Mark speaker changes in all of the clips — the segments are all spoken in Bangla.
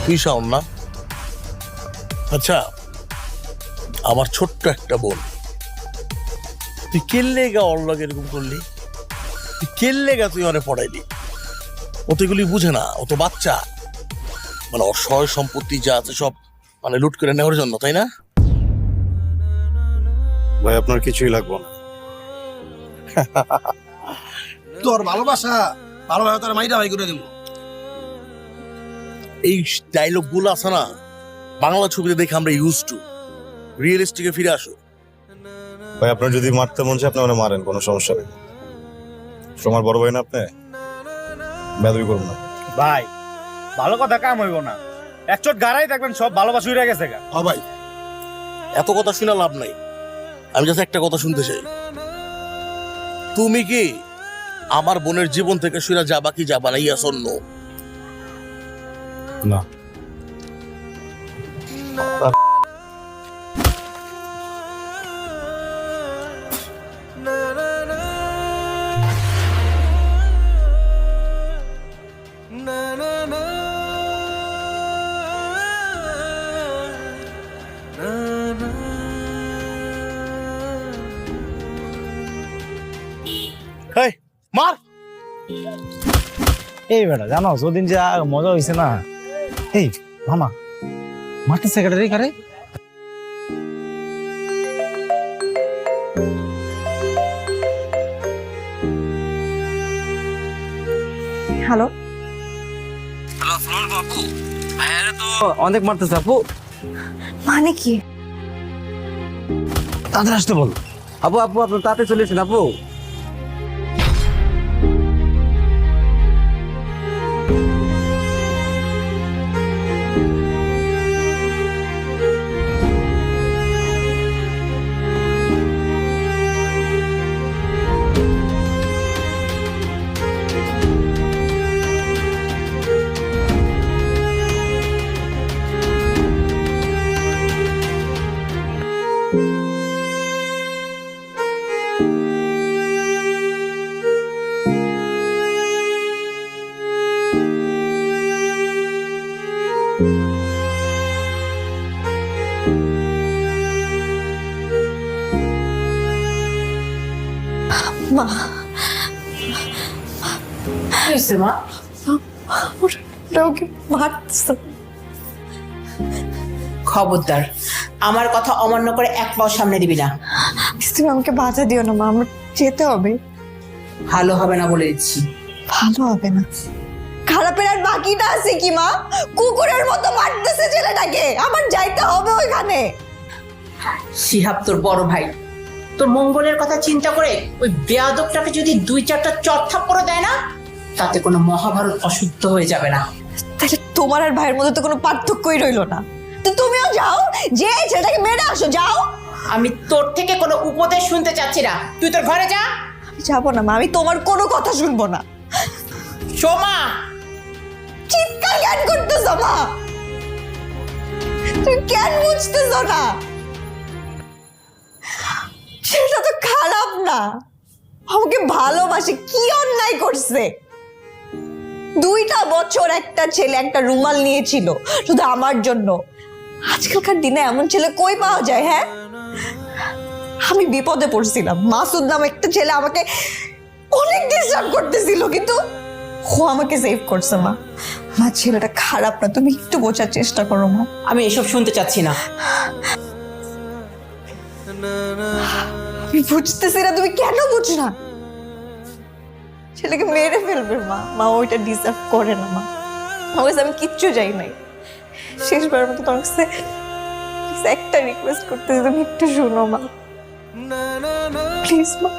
Speaker 1: তুই শাওন না? আচ্ছা, আমার ছোট্ট একটা বোন, তুই কেল্লে গা ওর লগে এরকম করলি? তুই কেল্লে গা তুই অনেক পড়াইলি? ও তো এগুলি বুঝে না, ও তো বাচ্চা। মানে ওর সয় সম্পত্তি যা আছে সব মানে লুট করে নেওয়ার জন্য, তাই না?
Speaker 2: ভাই আপনার কিছুই লাগবে না।
Speaker 3: তোর ভালোবাসা ভালোবাসা তোর মাইরা ভাই করে দিব।
Speaker 1: এই ডায়লগ গুলো আছে না, বাংলা ছবিতে দেখে আমরা ইউজ টু। রিয়েলিস্টিকে ফিরে আসো।
Speaker 2: ভাই আপনার যদি মারতে মন চায় আপনি মানে মারেন, কোনো সমস্যা নেই। তোমার বড় ভাই না আপনি, বেদবি করুন না।
Speaker 4: ভাই ভালো কথা কাম হইব না, এক চোট গাড়াই দেখবেন সব ভালোবাসা উড়ে গেছে গা।
Speaker 1: হ্যাঁ ভাই, এত কথা শুনে লাভ নাই। আমি জাস্ট একটা কথা শুনতে চাই, তুমি কি আমার বোনের জীবন থেকে শুনে যাবা কি যাবা না? ইয়াস অর নো?
Speaker 2: না।
Speaker 1: হেই, মার!
Speaker 4: এই বেটা জানো যদিন যা মজা হইছে না। এই মামা মারতে সেক্রেটারি কারে?
Speaker 5: হ্যালো,
Speaker 4: অনেক মারতেছে আপু,
Speaker 5: মানে কি?
Speaker 4: তাদের আসতে বল। আপু আপু আপনি তাতে চলেছেন আপু।
Speaker 5: মা,
Speaker 6: হয়েছে মা?
Speaker 5: ওকে মারতেছে।
Speaker 6: খবরদার আমার কথা অমান্য করে এক পাও সামনে দিবি না।
Speaker 5: তুমি আমাকে বাধা দিও না মা, আমার যেতে হবে।
Speaker 6: ভালো হবে না বলে দিচ্ছি।
Speaker 5: ভালো হবে না? খারাপের আর বাকিটা আছে কি মা? কুকুরের মতো মারতেছে ছেলেটাকে, আমার যাইতে হবে ওইখানে।
Speaker 6: শিহাব তোর বড় ভাই, তোর মঙ্গলের কথা চিন্তা করে ওই বেয়াদবটাকে যদি 2-4টা চট থাপ্পড় দেয় না, তাতে কোনো মহাভারত অশুদ্ধ হয়ে যাবে না।
Speaker 5: তাহলে তোমার আর ভাইয়ের মধ্যে তো কোনো পার্থক্যই রইলো না। তো তুমিও যাও, যে ছেলেটাকে মেরে আসো, যাও।
Speaker 6: আমি তোর থেকে কোনো উপদেশ শুনতে চাচ্ছি না, তুই তোর ঘরে যা।
Speaker 5: আমি যাবো না মা, আমি তোমার কোনো কথা শুনবো না।
Speaker 6: সোমা,
Speaker 5: চিৎকার কেন করতেছো মা? তুমি কেন বুঝতেছো না? সেটা তো খারাপ না, আমাকে ভালোবাসে, কি অন্যায় করছে? 2টা বছর একটা ছেলে একটা রুমাল নিয়েছিল শুধু আমার জন্য। আজকালকার দিনে এমন ছেলে কই পাওয়া যায়? হ্যাঁ, আমি বিপদে পড়ছিলাম, মাসুদ নামে একটা ছেলে আমাকে অনেক ডিস্টার্ব করতেছিল, কিন্তু ও আমাকে সেভ করছে মা। মা, ছেলেটা খারাপ না, তুমি একটু বোঝার চেষ্টা করো মা।
Speaker 6: আমি এসব শুনতে চাচ্ছি না।
Speaker 5: আমি বুঝতেছি না, তুমি কেন বুঝ না? ছেলেকে মেরে ফেলবে মা, মা ওইটা ডিজার্ভ করে না মা। আমার কাছে আমি কিচ্ছু চাই নাই, শেষবার মতো তোমার কাছে একটা রিকোয়েস্ট করতেছি, তুমি একটু শোনো মা, প্লিজ মা।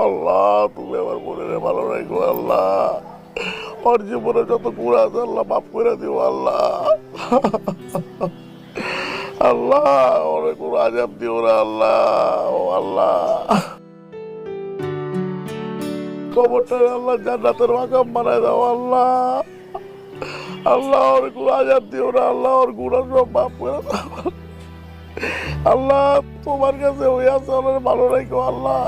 Speaker 1: আল্লাহ তুমি আমার বোনের ভালো রাখো আল্লাহ, ওর জীবনে যত গুণ আছে আল্লাহ মাফ করে দিও আল্লাহ। আল্লাহ ওরে কোনো আজাব দিও না আল্লাহ, ও আল্লাহ কবরটা আল্লাহ জান্নাতের মাকাম বানায় দাও আল্লাহ। আল্লাহ ওরে কোনো আজাব দিও না আল্লাহ, ওর গুণা সব মাফ করে দাও আল্লাহ। তোমার কাছে ওই আছে ওরে ভালো রাখো আল্লাহ।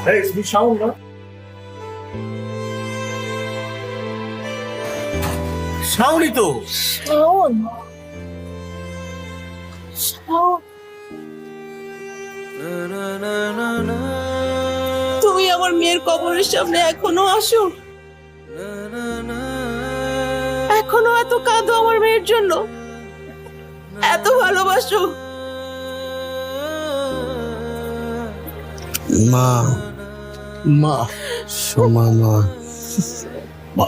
Speaker 7: Hey, it's me, Shaun, ne?
Speaker 1: Shaoni তো
Speaker 5: শাওন, শাওন।
Speaker 6: তুমি আমার মেয়ের কবরের সামনে এখনো আসো, এখনো এত কাঁদো আমার মেয়ের জন্য, এত ভালোবাসো।
Speaker 3: মা
Speaker 1: মা
Speaker 3: সোমা মা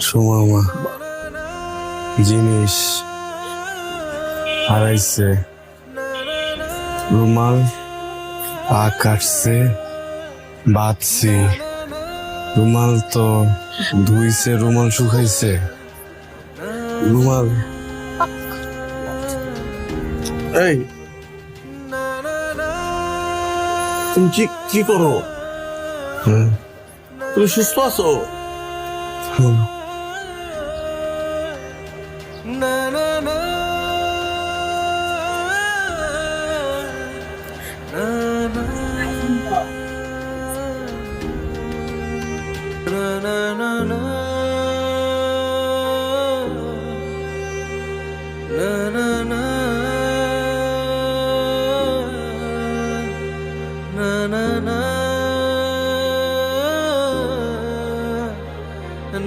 Speaker 3: সোমা মা জিনিস হারাইছে, রুমাল পা কাটছে, বাঁধছি, রুমাল তো ধুইছে, রুমাল শুকাইছে, রুমাল
Speaker 1: এই তুমি কি করো?
Speaker 3: হ্যাঁ,
Speaker 1: তুমি সুস্থ আছো?
Speaker 3: হ্যাঁ।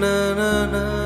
Speaker 8: na na na